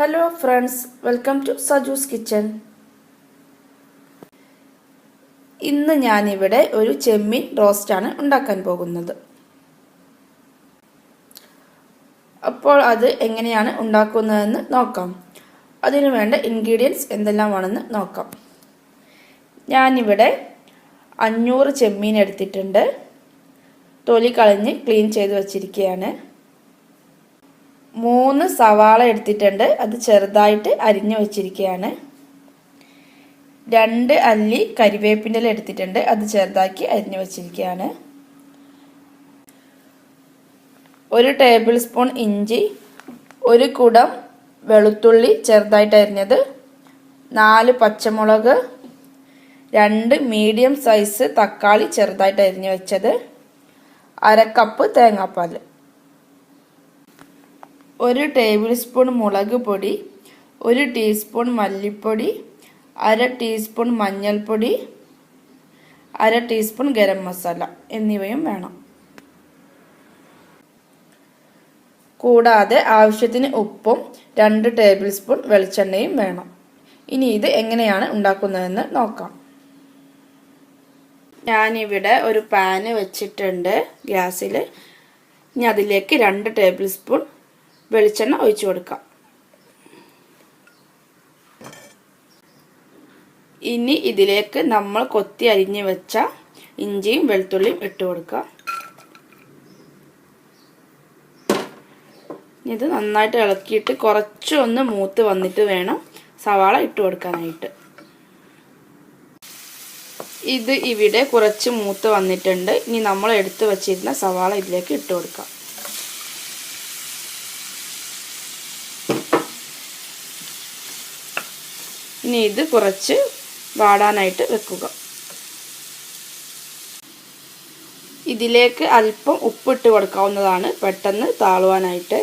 Hello friends, welcome to sajuskitchen. ഇന്ന് ഞാൻ ഇവിടെ ഒരു ചെമ്മീൻ റോസ്റ്റ് ആണ് ഉണ്ടാക്കാൻ പോകുന്നത്. അപ്പോൾ അത് എങ്ങനെയാണ് ഉണ്ടാക്കുന്നതെന്ന് നോക്കാം. അതിനു വേണ്ട ഇൻഗ്രീഡിയൻറ്റ്സ് എന്തെല്ലാമാണെന്ന് നോക്കാം. ഞാൻ ഇവിടെ 500 ചെമ്മീൻ എടുത്തിട്ടുണ്ട്. തൊലി കളഞ്ഞ് ക്ലീൻ ചെയ്തു വച്ചിരിക്കുകയാണ്. 3 സവാള എടുത്തിട്ടുണ്ട്. അത് ചെറുതായിട്ട് അരിഞ്ഞു വച്ചിരിക്കുകയാണ്. 2 അല്ലി കരിവേപ്പിൻ്റെ ഇല എടുത്തിട്ടുണ്ട്. അത് ചെറുതാക്കി അരിഞ്ഞു വച്ചിരിക്കുകയാണ്. 1 ടേബിൾ സ്പൂൺ ഇഞ്ചി, 1 കുടം വെളുത്തുള്ളി ചെറുതായിട്ട് അരിഞ്ഞത്, 4 പച്ചമുളക്, 2 മീഡിയം സൈസ് തക്കാളി ചെറുതായിട്ട് അരിഞ്ഞു വെച്ചത്, 1/2 കപ്പ് തേങ്ങാപ്പാൽ, 1 ടേബിൾ സ്പൂൺ മുളക് പൊടി, 1 ടീസ്പൂൺ മല്ലിപ്പൊടി, 1/2 ടീസ്പൂൺ മഞ്ഞൾപ്പൊടി, 1/2 ടീസ്പൂൺ ഗരം മസാല എന്നിവയും വേണം. കൂടാതെ ആവശ്യത്തിന് ഉപ്പും 2 ടേബിൾ സ്പൂൺ വെളിച്ചെണ്ണയും വേണം. ഇനി ഇത് എങ്ങനെയാണ് ഉണ്ടാക്കുന്നതെന്ന് നോക്കാം. ഞാനിവിടെ ഒരു പാന് വെച്ചിട്ടുണ്ട് ഗ്യാസിൽ. ഇനി അതിലേക്ക് 2 ടേബിൾ സ്പൂൺ വെളിച്ചെണ്ണ ഒഴിച്ചു കൊടുക്കാം. ഇനി ഇതിലേക്ക് നമ്മൾ കൊത്തി അരിഞ്ഞു വെച്ച ഇഞ്ചിയും വെളുത്തുള്ളിയും ഇട്ട് കൊടുക്കാം. ഇത് നന്നായിട്ട് ഇളക്കിയിട്ട് കുറച്ചൊന്ന് മൂത്ത് വന്നിട്ട് വേണം സവാള ഇട്ട് കൊടുക്കാനായിട്ട്. ഇത് ഇവിടെ കുറച്ച് മൂത്ത് വന്നിട്ടുണ്ട്. ഇനി നമ്മൾ എടുത്തു വച്ചിരുന്ന സവാള ഇതിലേക്ക് ഇട്ട് കൊടുക്കാം. ഇനി ഇത് കുറച്ച് വാടാനായിട്ട് വെക്കുക. ഇതിലേക്ക് അല്പം ഉപ്പിട്ട് കൊടുക്കാവുന്നതാണ്, പെട്ടെന്ന് താളുവാനായിട്ട്.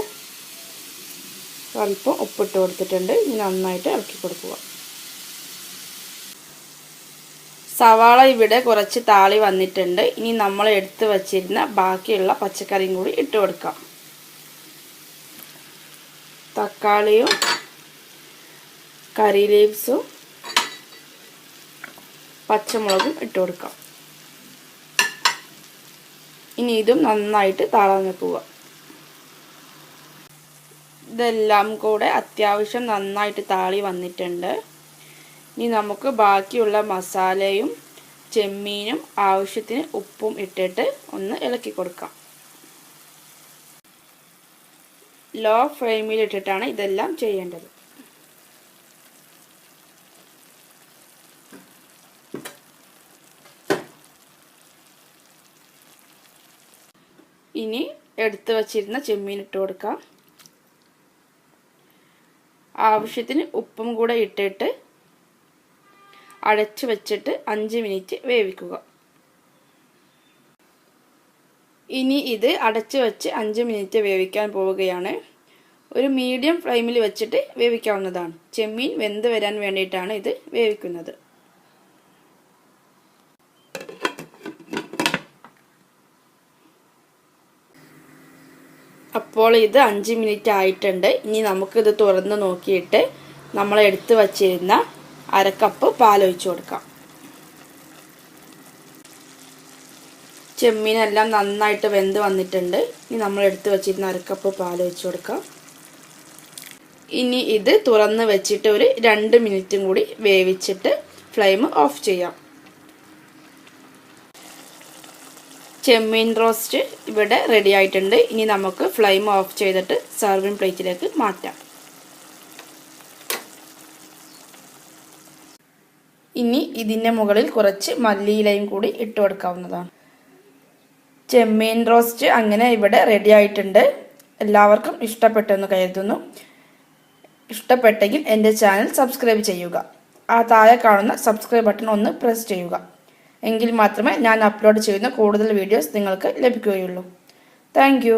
അല്പം ഉപ്പിട്ട് കൊടുത്തിട്ടുണ്ട്. ഇനി നന്നായിട്ട് ഇളക്കി കൊടുക്കുക. സവാള ഇവിടെ കുറച്ച് താളി വന്നിട്ടുണ്ട്. ഇനി നമ്മൾ എടുത്ത് വച്ചിരുന്ന ബാക്കിയുള്ള പച്ചക്കറിയും കൂടി ഇട്ട് കൊടുക്കാം. തക്കാളിയും കറി ലീവ്സും പച്ചമുളകും ഇട്ട് കൊടുക്കാം. ഇനി ഇതും നന്നായിട്ട് താളാൻ വെക്കുക. ഇതെല്ലാം കൂടെ അത്യാവശ്യം നന്നായിട്ട് താളി വന്നിട്ടുണ്ട്. ഇനി നമുക്ക് ബാക്കിയുള്ള മസാലയും ചെമ്മീനും ആവശ്യത്തിന് ഉപ്പും ഇട്ടിട്ട് ഒന്ന് ഇളക്കി കൊടുക്കാം. ലോ ഫ്ലെയിമിൽ ഇട്ടിട്ടാണ് ഇതെല്ലാം ചെയ്യേണ്ടത്. ഇനി എടുത്തു വച്ചിരുന്ന ചെമ്മീൻ ഇട്ട് കൊടുക്കാം. ആവശ്യത്തിന് ഉപ്പും കൂടെ ഇട്ടിട്ട് അടച്ചു വെച്ചിട്ട് 5 മിനിറ്റ് വേവിക്കുക. ഇനി ഇത് അടച്ചു വെച്ച് 5 മിനിറ്റ് വേവിക്കാൻ പോവുകയാണ്. ഒരു മീഡിയം ഫ്ലെയിമിൽ വെച്ചിട്ട് വേവിക്കാവുന്നതാണ്. ചെമ്മീൻ വെന്ത് വരാൻ വേണ്ടിയിട്ടാണ് ഇത് വേവിക്കുന്നത്. അപ്പോൾ ഇത് 5 മിനിറ്റ് ആയിട്ടുണ്ട്. ഇനി നമുക്കിത് തുറന്ന് നോക്കിയിട്ട് നമ്മൾ എടുത്തു വച്ചിരുന്ന 1/2 കപ്പ് പാൽ ഒഴിച്ചു കൊടുക്കാം. ചെമ്മീനെല്ലാം നന്നായിട്ട് വെന്ത് വന്നിട്ടുണ്ട്. ഇനി നമ്മൾ എടുത്തു വച്ചിരുന്ന 1/2 കപ്പ് പാൽ ഒഴിച്ചു കൊടുക്കാം. ഇനി ഇത് തുറന്ന് വെച്ചിട്ട് ഒരു 2 മിനിറ്റും കൂടി വേവിച്ചിട്ട് ഫ്ലെയിം ഓഫ് ചെയ്യാം. ചെമ്മീൻ റോസ്റ്റ് ഇവിടെ റെഡി ആയിട്ടുണ്ട്. ഇനി നമുക്ക് ഫ്ലെയിം ഓഫ് ചെയ്തിട്ട് സർവിംഗ് പ്ലേറ്റിലേക്ക് മാറ്റാം. ഇനി ഇതിൻ്റെ മുകളിൽ കുറച്ച് മല്ലിയിലയും കൂടി ഇട്ട് കൊടുക്കാവുന്നതാണ്. ചെമ്മീൻ റോസ്റ്റ് അങ്ങനെ ഇവിടെ റെഡി ആയിട്ടുണ്ട്. എല്ലാവർക്കും ഇഷ്ടപ്പെട്ടെന്ന് കരുതുന്നു. ഇഷ്ടപ്പെട്ടെങ്കിൽ എൻ്റെ ചാനൽ സബ്സ്ക്രൈബ് ചെയ്യുക. ആ താഴെ കാണുന്ന സബ്സ്ക്രൈബ് ബട്ടൺ ഒന്ന് പ്രസ് ചെയ്യുക. എങ്കിൽ മാത്രമേ ഞാൻ അപ്ലോഡ് ചെയ്യുന്ന കൂടുതൽ വീഡിയോസ് നിങ്ങൾക്ക് ലഭിക്കുകയുള്ളൂ. Thank you.